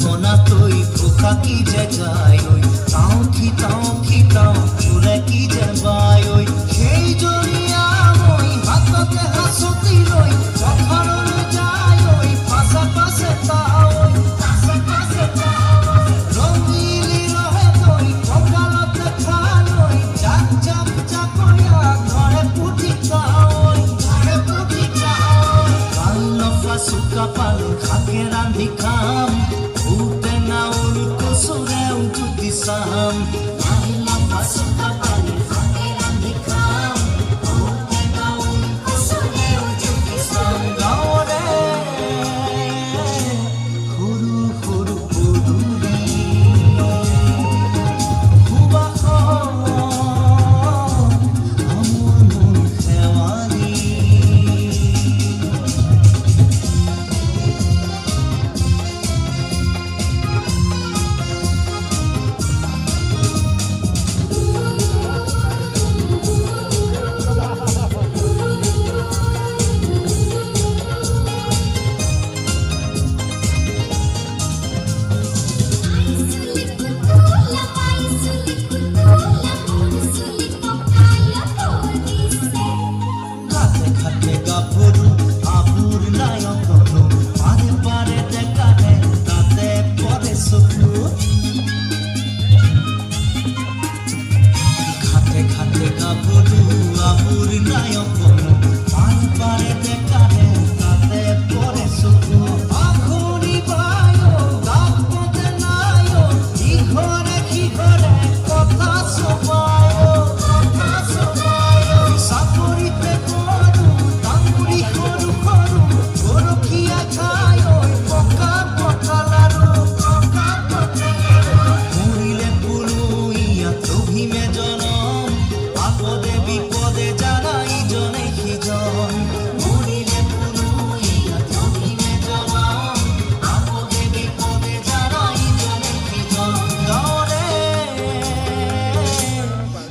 মোহনা তুই খোকা কি যে যাই ওই তাও খিতাও তোরা কি যে বাই ওই সেই জড়িয়া ওই হাততে হাসতি রই পথারণ যায় ওই পাশে পাশে তাও রঙিলি রহে তুই কপালতে খালই চাক চাকরিয়া ঘরে পুটি চাওই কাল নফা সুকা পাল খাকে রান্ধি খাম উঠে না উল্কো সুরেও যদি সাম কাল নফা সুকা পাল খাকে রান্ধি খাম উঠে না উল্কো সুরেও যদি সাম গাওরে খুরু খুরু পুদুরি খুবা আমার মন খেওয়ারি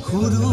খুরু